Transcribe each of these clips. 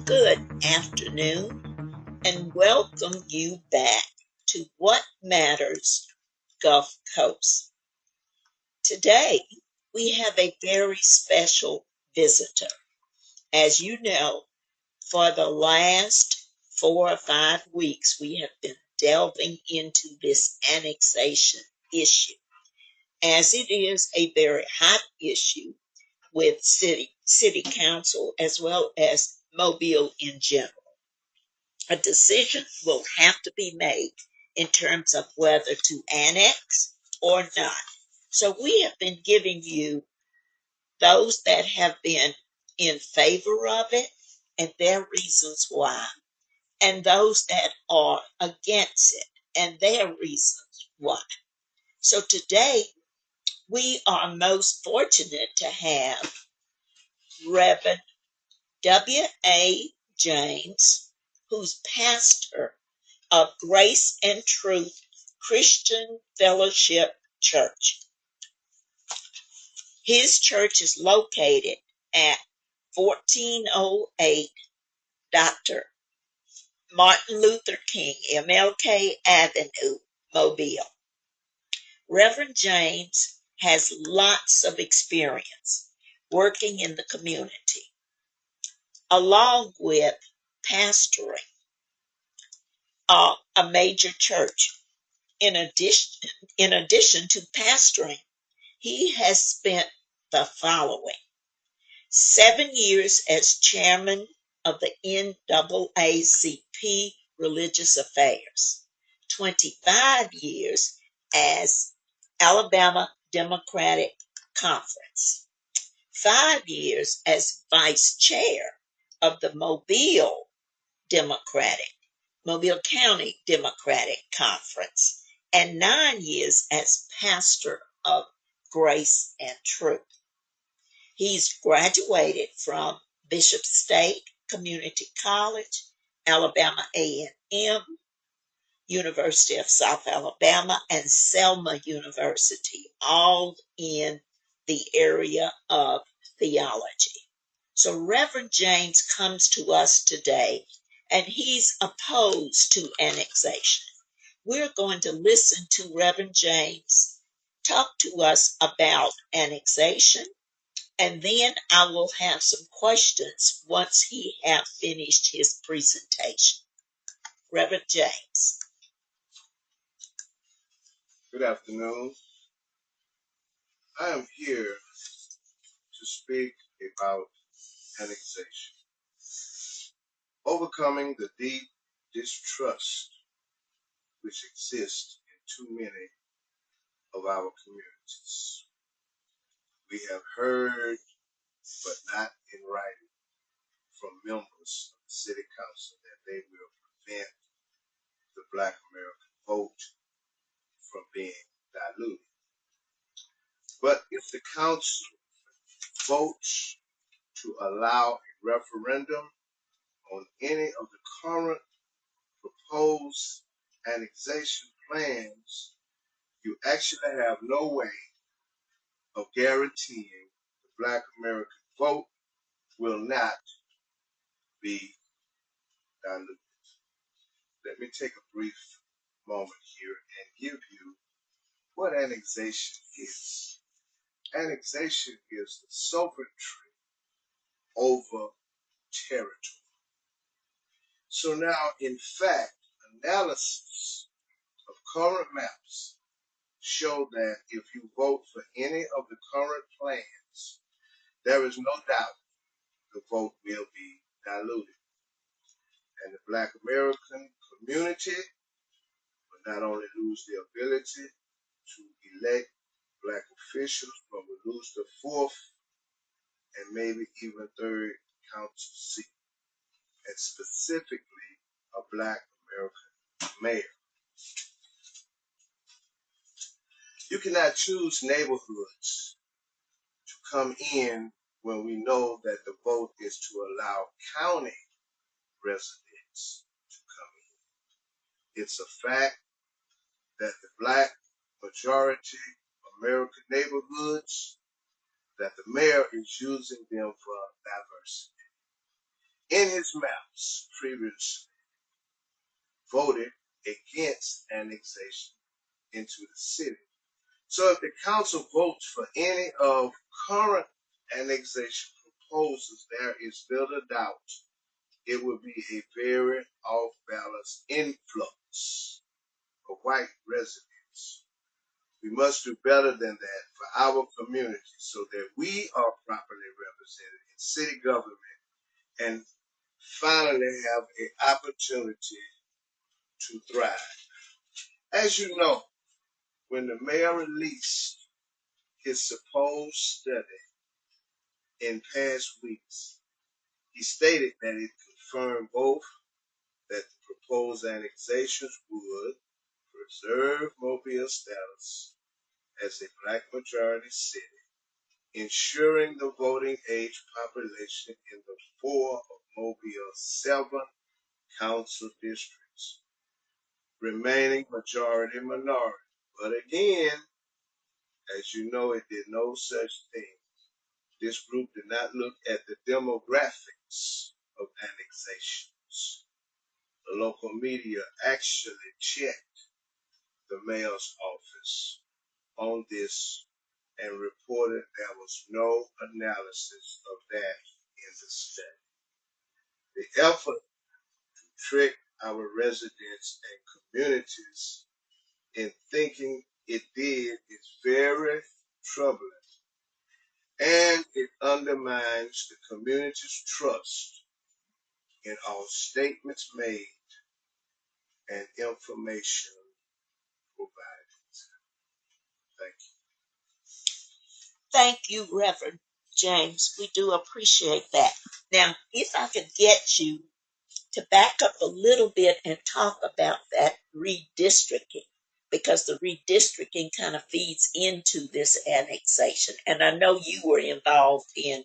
Good afternoon, and welcome you back to What Matters Gulf Coast. Today, we have a very special visitor. As you know, for the last 4 or 5 weeks, we have been delving into this annexation issue, as it is a very hot issue with city council as well as Mobile in general. A decision will have to be made in terms of whether to annex or not. So we have been giving you those that have been in favor of it and their reasons why, and those that are against it and their reasons why. So today we are most fortunate to have Reverend W.A. James, who's pastor of Grace and Truth Christian Fellowship Church. His church is located at 1408 Dr. Martin Luther King, MLK Avenue, Mobile. Reverend James has lots of experience working in the community, along with pastoring a major church. In addition to pastoring, he has spent the following: 7 years as chairman of the NAACP Religious Affairs, 25 years as Alabama Democratic Conference, 5 years as vice chair of the Mobile County Democratic Conference, and 9 years as pastor of Grace and Truth. He's graduated from Bishop State Community College, Alabama A&M, University of South Alabama, and Selma University, all in the area of theology. So Reverend James comes to us today, and he's opposed to annexation. We're going to listen to Reverend James talk to us about annexation, and then I will have some questions once he have finished his presentation. Reverend James. Good afternoon. I am here to speak about annexation, overcoming the deep distrust which exists in too many of our communities. We have heard, but not in writing, from members of the City Council that they will prevent the Black American vote from being diluted. But if the Council votes to allow a referendum on any of the current proposed annexation plans, you actually have no way of guaranteeing the Black American vote will not be diluted. Let me take a brief moment here and give you what annexation is. Annexation is the sovereignty over territory. So now, in fact, analysis of current maps show that if you vote for any of the current plans, there is no doubt the vote will be diluted. And the Black American community will not only lose the ability to elect Black officials, but will lose the fourth and maybe even third council seat, and specifically a Black American mayor. You cannot choose neighborhoods to come in when we know that the vote is to allow county residents to come in. It's a fact that the Black majority American neighborhoods, that the mayor is using them for diversity. in his maps previously voted against annexation into the city. So if the council votes for any of current annexation proposals, there is little doubt it would be a very off-balance influx of white residents. We must do better than that for our community so that we are properly represented in city government and finally have an opportunity to thrive. As you know, when the mayor released his supposed study in past weeks, he stated that it confirmed both that the proposed annexations would preserve Mobile's status as a black majority city, ensuring the voting age population in the 4 of Mobile's 7 council districts, remaining majority minority. But again, as you know, it did no such thing. This group did not look at the demographics of annexations. The local media actually checked the mayor's office on this and reported there was no analysis of that in the study. The effort to trick our residents and communities in thinking it did is very troubling, and it undermines the community's trust in all statements made and information provided. Thank you. Thank you, Reverend James. We do appreciate that. Now, if I could get you to back up a little bit and talk about that redistricting, because the redistricting kind of feeds into this annexation. And I know you were involved in,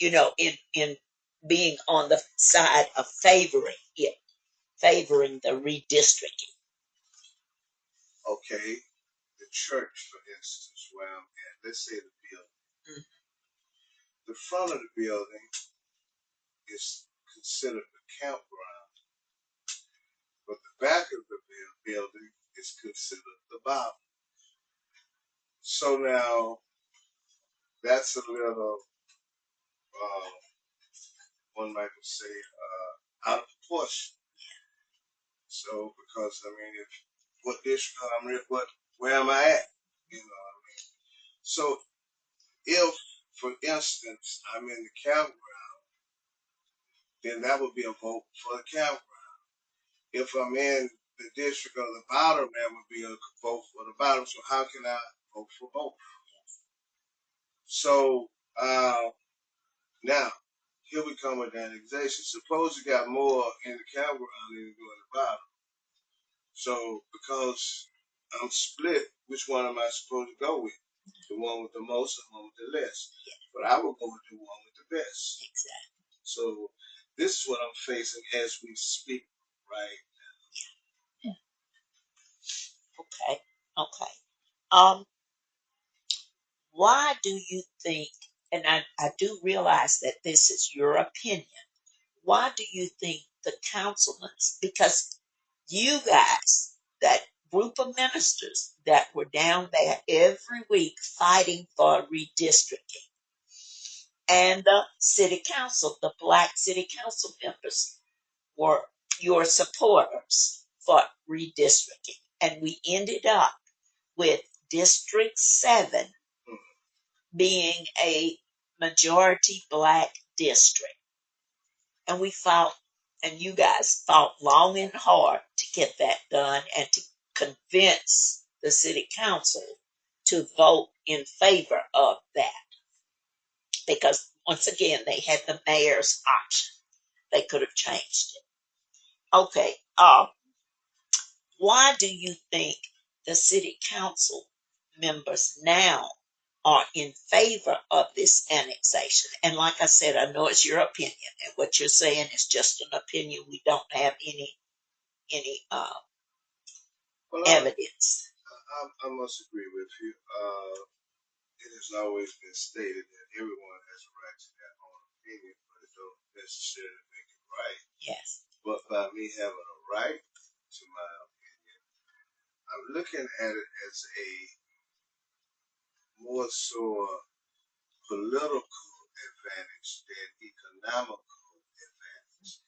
in being on the side of favoring it, favoring the redistricting. Okay, the church, for instance, where I'm at, let's say the building. The front of the building is considered the campground, but the back of the building is considered the bottom. So now that's a little, one might say, out of proportion. So because I mean, if what district I'm in, where am I at? You know what I mean? So if, for instance, I'm in the campground, then that would be a vote for the campground. If I'm in the district of the bottom, that would be a vote for the bottom. So how can I vote for both? So now here we come with annexation. Suppose you got more in the campground than you do in the bottom. So because I'm split, which one am I supposed to go with? The one with the most or the one with the less? But I will go with the one with the best. Exactly. So this is what I'm facing as we speak right now. Okay. Why do you think, and I do realize that this is your opinion, why do you think the councilmen, because you guys, that group of ministers that were down there every week fighting for redistricting, and the city council, the black city council members were your supporters for redistricting. And we ended up with District 7 being a majority black district. And we fought, and you guys fought long and hard to get that done and to convince the city council to vote in favor of that. Because once again, they had the mayor's option. They could have changed it. Okay, why do you think the city council members now are in favor of this annexation? And like I said, I know it's your opinion, and what you're saying is just an opinion. We don't have any well, evidence. I must agree with you. It has always been stated that everyone has a right to their own opinion, but it don't necessarily make it right. Yes. But by me having a right to my opinion, I'm looking at it as a more so political advantage than economical advantage.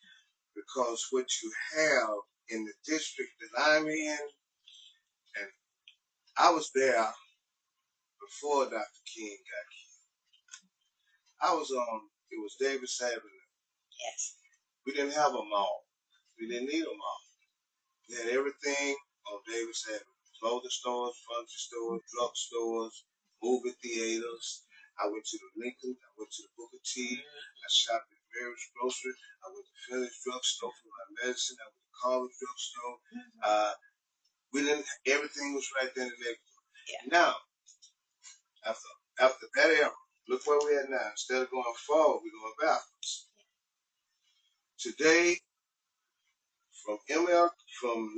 Because what you have in the district that I'm in, and I was there before Dr. King got killed. I was on, it was Davis Avenue. Yes. We didn't have a mall. We didn't need a mall. We had everything on Davis Avenue. Clothing stores, furniture stores, drug stores, movie theaters. I went to the Lincoln. I went to the Booker T. I shopped at Mary's Grocery. I went to Phillips Drugstore for my medicine. I went to Carver's Drugstore. We didn't. Everything was right there in the neighborhood. Yeah. Now, after that era, look where we're at now. Instead of going forward, we're going backwards. Today, from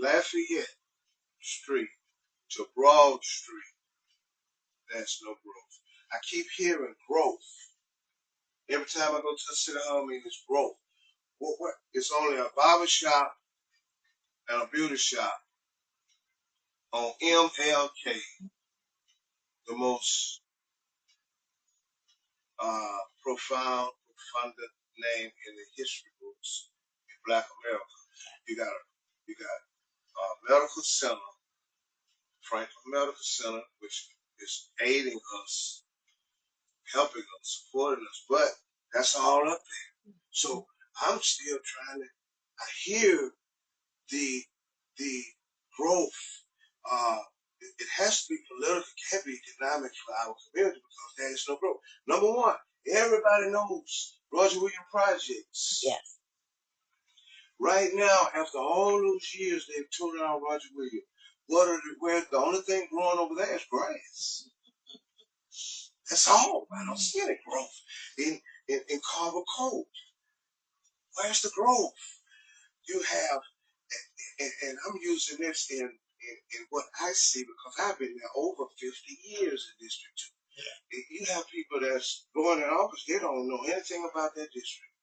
Lafayette Street to Broad Street, there's no growth. I keep hearing growth. Every time I go to the city hall meeting, it's growth. What? It's only a barber shop and a beauty shop on MLK, the most profound name in the history books in Black America. You got medical center, Franklin Medical Center, which is aiding us, helping us, supporting us, but that's all up there. So I'm still trying to. I hear the growth. It has to be political, it can't be economic for our community because there is no growth. Number one, everybody knows Roger Williams Projects. Yes. Right now, after all those years they've torn down Roger Williams, where the only thing growing over there is grass. That's all. I don't see any growth in Carver Cove. Where's the growth? You have, and I'm using this in what I see because I've been there over 50 years in District 2. Yeah. You have people that's going in office, they don't know anything about that district.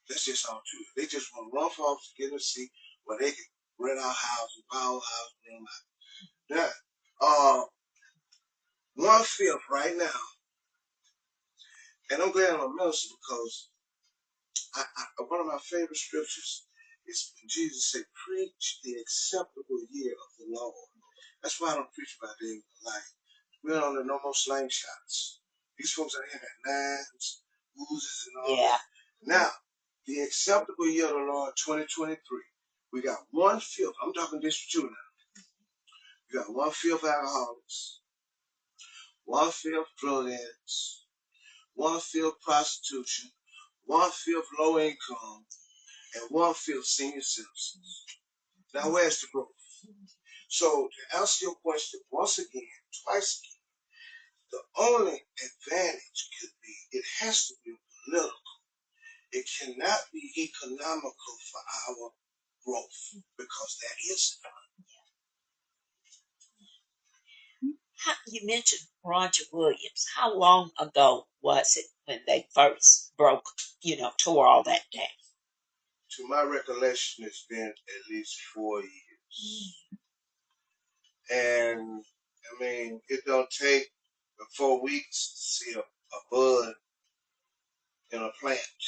That's just all true. They just want to run for office, get in a seat where they can rent our house and buy our house and rent out. Now, 1/5 right now, and I'm glad I'm a minister because one of my favorite scriptures is when Jesus said, preach the acceptable year of the Lord. That's why I don't preach about the end of life. We don't know no more slingshots. These folks out here got knives, oozes, and all that. Now, the acceptable year of the Lord, 2023, we got 1/5. I'm talking District 2 now. We got 1/5 alcoholics, 1/5 drug addicts, 1/5 prostitution, 1/5 low income, and 1/5 senior citizens. Now, where's the growth? So, to answer your question once again, twice again, the only advantage could be it has to be political. It cannot be economical for our growth because there is none. You mentioned Roger Williams. How long ago was it when they first tore all that down? To my recollection, it's been at least 4 years. And I mean, it don't take 4 weeks to see a bud in a plant.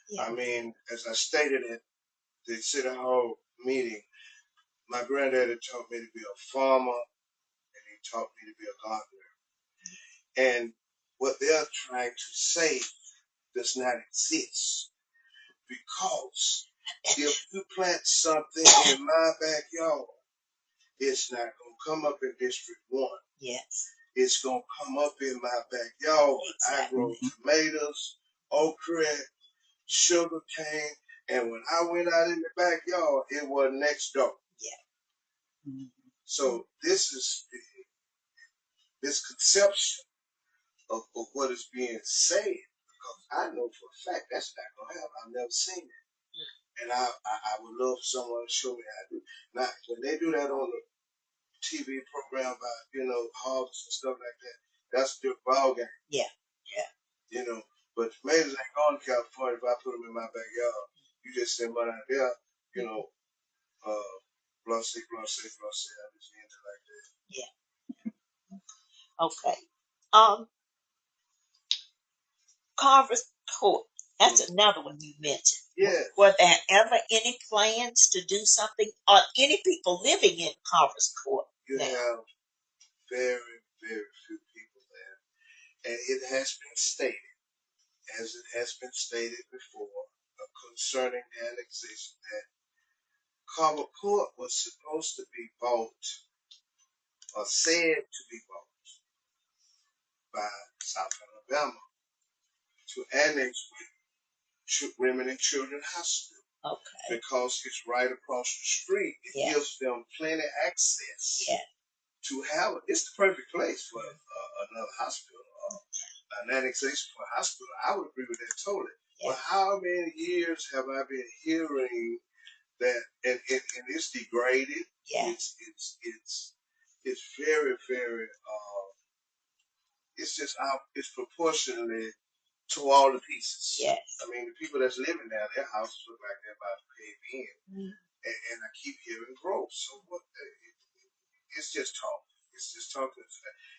Yeah. I mean, as I stated at the City Hall meeting, my granddaddy taught me to be a farmer and he taught me to be a gardener. And what they're trying to say does not exist because if you plant something in my backyard, it's not going to come up in District 1. Yes. It's going to come up in my backyard. Exactly. I grow tomatoes, okra, sugar cane, and when I went out in the backyard, it was next door. Yeah. Mm-hmm. So this is this conception of what is being said, because I know for a fact that's not going to happen. I've never seen it. And I would love for someone to show me how to do it. Now, when they do that on the TV program about, hogs and stuff like that, that's their ball game. Yeah, yeah. But tomatoes ain't going to California if I put them in my backyard. You just send money out there, you know, plus, plus, plus, I just end it like that. Yeah. Okay. Um, Carver's Court. That's another one you mentioned. Yeah. Were there ever any plans to do something, or any people living in Carver's Court You now? have very, very few people there. And it has been stated, as it has been stated before, concerning the annexation, that Carver Court was supposed to be bought, or said to be bought, by South Alabama to annex with Women and Children Hospital. Okay. Because it's right across the street. It gives them plenty access to have it. It's the perfect place for another hospital. An annexation for a hospital, I would agree with that totally. But how many years have I been hearing that, and it's degraded? It's very, very, it's just out, it's proportionally to all the pieces. Yes. I mean, the people that's living there, their houses look like they're about to cave in. And I keep hearing growth. So what? It's just talk. It's just talking.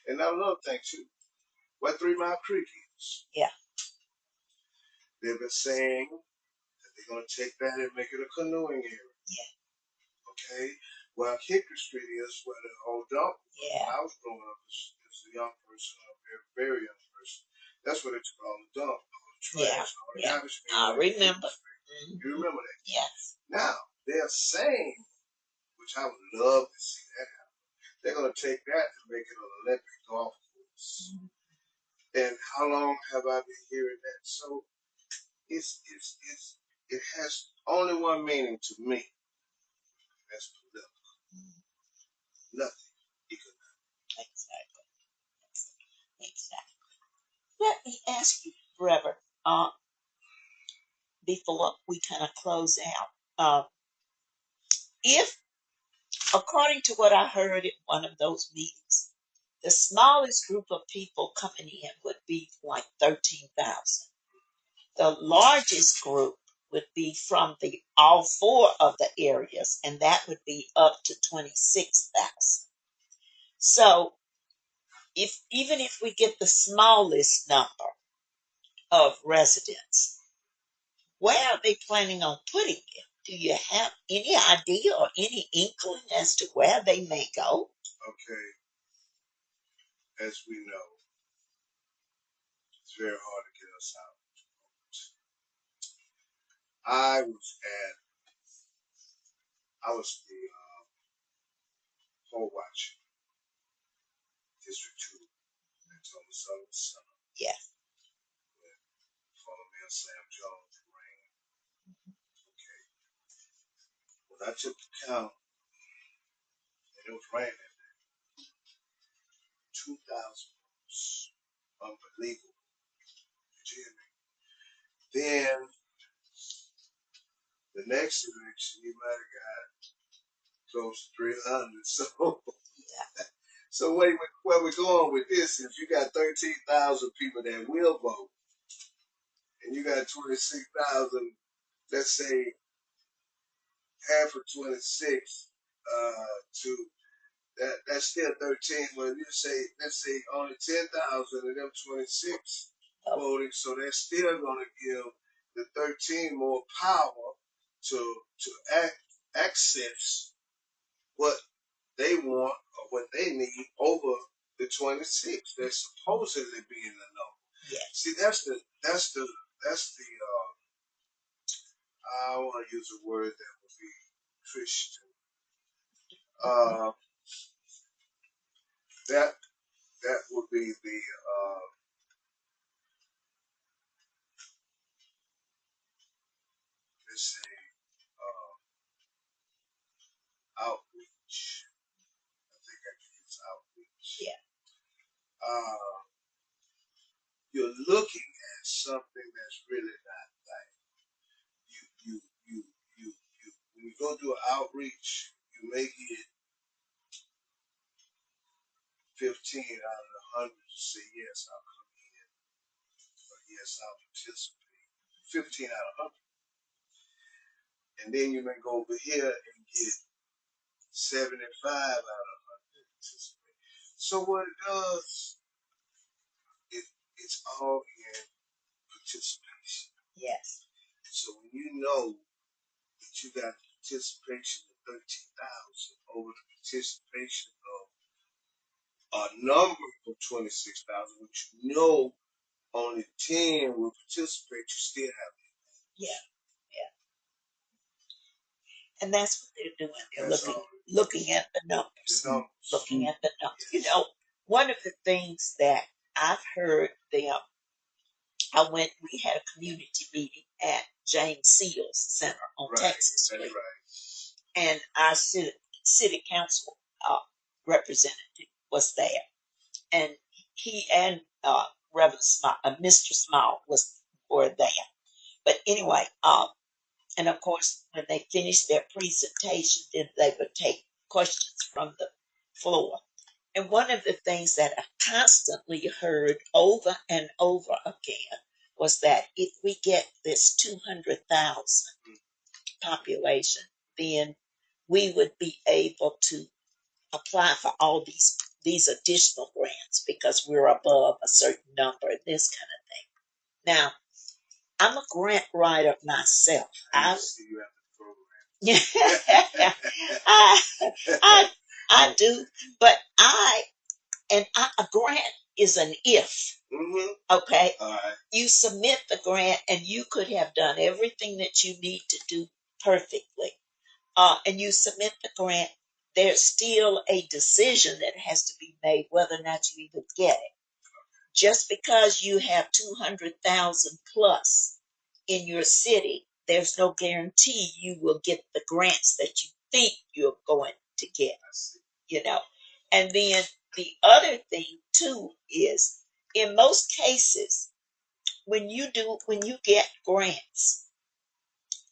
And now another thing too, what 3 Mile Creek is. Yeah. They've been saying that they're gonna take that and make it a canoeing area. Yeah. Okay. Well, Hickory Street is where the old dump. Yeah. When I was growing up as a young person, a very, very young person, that's where they took all the dump, all the trash, all the garbage. I remember. You remember that? Yes. Now they're saying, which I would love to see that happen. They're going to take that and make it an Olympic golf course. And how long have I been hearing that? So it has only one meaning to me. That's political. Nothing economic. Exactly. Let me ask you, Reverend, before we kind of close out, if, according to what I heard at one of those meetings, the smallest group of people coming in would be like 13,000. The largest group would be from all 4 of the areas, and that would be up to 26,000. So even if we get the smallest number of residents, where are they planning on putting it? Do you have any idea or any inkling as to where they may go? Okay. As we know, it's very hard to get us out. I was the poll watcher, District 2, at Thomas Sullivan's son. Yes. With former Mayor Sam Jones ran. Okay. When I took the count, and it was raining that day, 2,000 votes. Unbelievable. Did you hear me? Then the next election, you might have got close to 300. So where we're going with this is you got 13,000 people that will vote, and you got 26,000. Let's say half of 26 to that's still 13. Well, you say let's say only 10,000 of them 26 voting, so that's still going to give the 13 more power to access what they want or what they need over the 26 that's supposedly being the number. Yes. See, that's the I want to use a word that would be Christian. That would be the let's say outreach. I think I can use outreach. Yeah. You're looking at something that's really not like you when you go do an outreach, you may get 15 out of the 100 to say yes, I'll come in, or yes, I'll participate. 15 out of 100. And then you may go over here and get 75 out of 100 participate. So what it does, it's all in participation. Yes. So when you know that you got the participation of 13,000 over the participation of a number of 26,000, which you know only 10 will participate, you still have it. Yeah. Yeah. And that's what they're doing. They're That's looking at the numbers. the numbers. Looking at the numbers. Yes. You know, one of the things that I've heard them, we had a community meeting at James Seals Center on Right, Texas that's Street. right. And our city council representative was there. And he and Reverend Mr. Small were there. But anyway, and of course, when they finished their presentation, then they would take questions from the floor. And one of the things that I constantly heard over and over again was that if we get this 200,000 population, then we would be able to apply for all these additional grants because we're above a certain number and this kind of thing. Now, I'm a grant writer myself. I see you at the program. I do, but a grant is an if. Mm-hmm. Okay, All right. you submit the grant and you could have done everything that you need to do perfectly, and you submit the grant. There's still a decision that has to be made whether or not you even get it. Just because you have 200,000 plus in your city, there's no guarantee you will get the grants that you think you're going to get, you know. And then the other thing too is in most cases, when you get grants,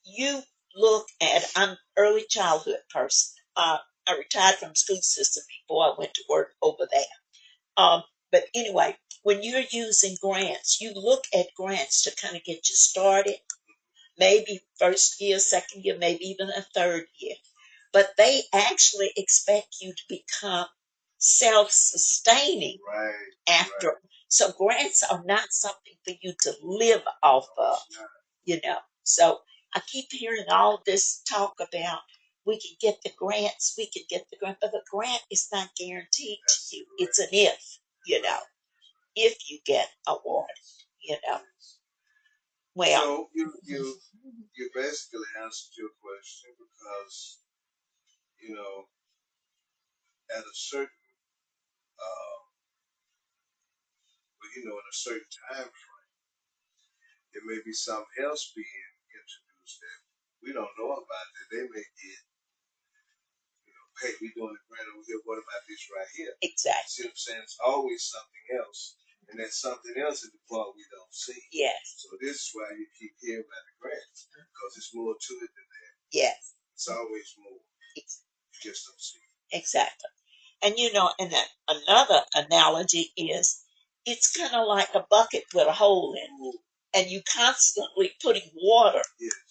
you look at, I'm an early childhood person. I retired from the school system before I went to work over there. But anyway, when you're using grants, you look at grants to kind of get you started, maybe first year, second year, maybe even a third year. But they actually expect you to become self-sustaining after. Right. So grants are not something for you to live off of, So I keep hearing all this talk about we can get the grants, but the grant is not guaranteed to you. It's an if you get awarded. Well, so you basically answered your question because at a certain in a certain time frame, there may be something else being introduced that we don't know about that they may get. Hey, we doing a grant over here. What about this right here? Exactly. See what I'm saying? It's always something else, and that something else is the part we don't see. Yes. So this is why you keep hearing about the grants because it's more to it than that. Yes. It's always more. You just don't see it. Exactly. And and that another analogy is it's kind of like a bucket with a hole in it, and you constantly putting water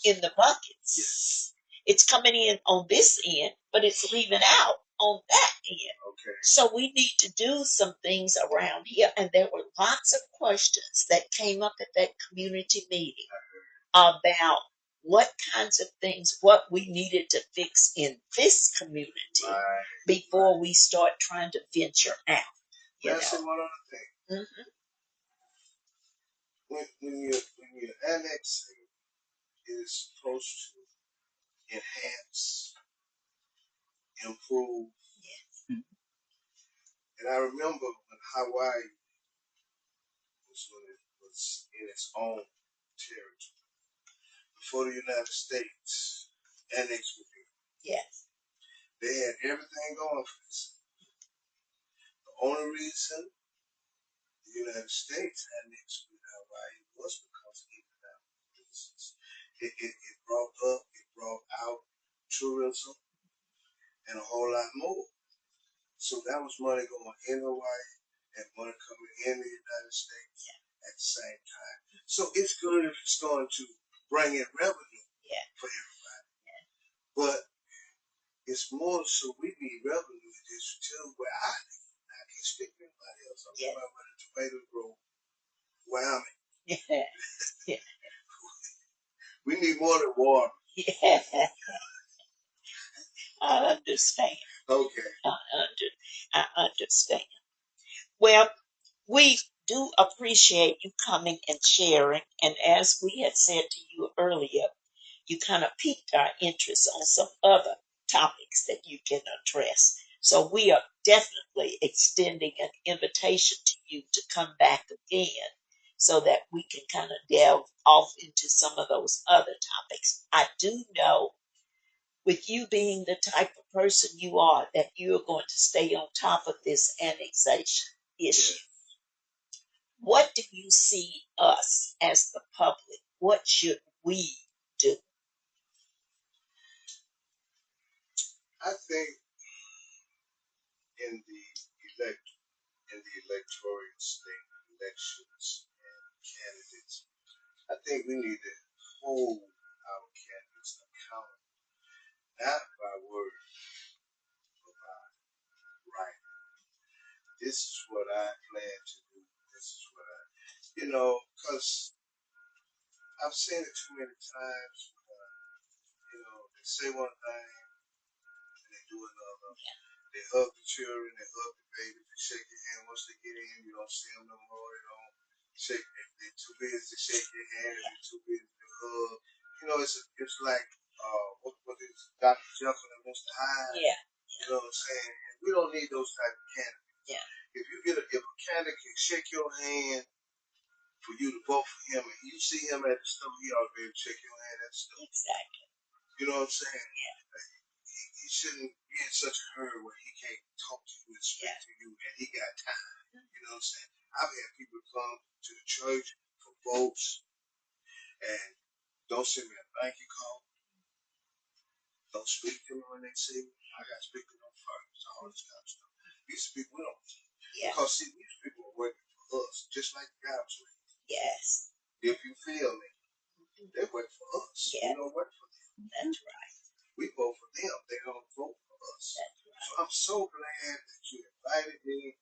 in the buckets. Yes. It's coming in on this end, but it's leaving out on that end. Okay. So we need to do some things around here, and there were lots of questions that came up at that community meeting about what kinds of things, what we needed to fix in this community before we start trying to venture out. That's one other thing. Mm-hmm. When you're annexing, it is supposed to enhance, improve. Yes. And I remember when Hawaii was in its own territory before the United States annexed with it. Yes. They had everything going for this. The only reason the United States annexed with Hawaii was because of economic reasons. It brought out tourism and a whole lot more. So that was money going in Hawaii and money coming in the United States at the same time. So it's good if it's going to bring in revenue for everybody. But it's more so we need revenue to just tell where I can't speak for anybody else. I'm talking about where the tomatoes grow where I'm at. Yeah. Yeah. We need more than water. Yeah. I understand. Okay. I understand. Well, we do appreciate you coming and sharing. And as we had said to you earlier, you kind of piqued our interest on some other topics that you can address. So we are definitely extending an invitation to you to come back again so that we can kind of delve off into some of those other topics. I do know with you being the type of person you are that you're going to stay on top of this annexation issue. Yes. What do you see us as the public? What should we do? I think in the electoral state elections and candidates, I think we need to hold our candidates accountable, not by word, but by right. This is what I plan to do. This is what because I've seen it too many times. They say one thing and they do another. They hug the children, they hug the baby, they shake your hand. Once they get in, you don't see them no more. They don't shake. They're too busy to shake your hand, and they're too busy to hug. It's like what is Dr. Jekyll and Mr. Hyde? Yeah. You know what I'm saying? And we don't need those type of candidates. Yeah. If a candidate can shake your hand for you to vote for him, and you see him at the store, he ought to be able to shake your hand at the store. Exactly. You know what I'm saying? Yeah. He shouldn't be in such a hurry where he can't talk to you and speak to you, and he got time. You know what I'm saying? I've had people come to the church for votes and don't send me a thank you call. Don't speak to me when they see me. I got to speak to them first. All this kind of stuff. These people don't. Yeah. Because see, these people are working for us, just like God was working. Yes. If you feel me, they work for us. Yeah. We don't work for them. That's right. We vote for them. They don't vote for us. That's right. So I'm so glad that you invited me.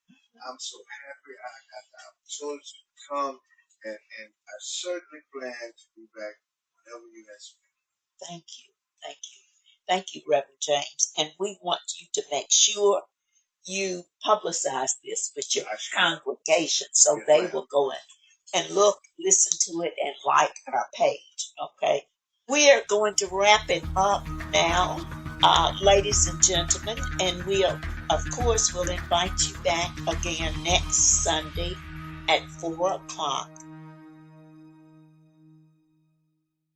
I'm so happy I got the opportunity to come, and I certainly plan to be back whenever you ask me. Thank you. Thank you. Thank you, Reverend James. And we want you to make sure you publicize this with your congregation so Yes, they ma'am. will go in and look, listen to it, and like our page. Okay. We are going to wrap it up now, ladies and gentlemen, and of course, will invite you back again next Sunday at 4 o'clock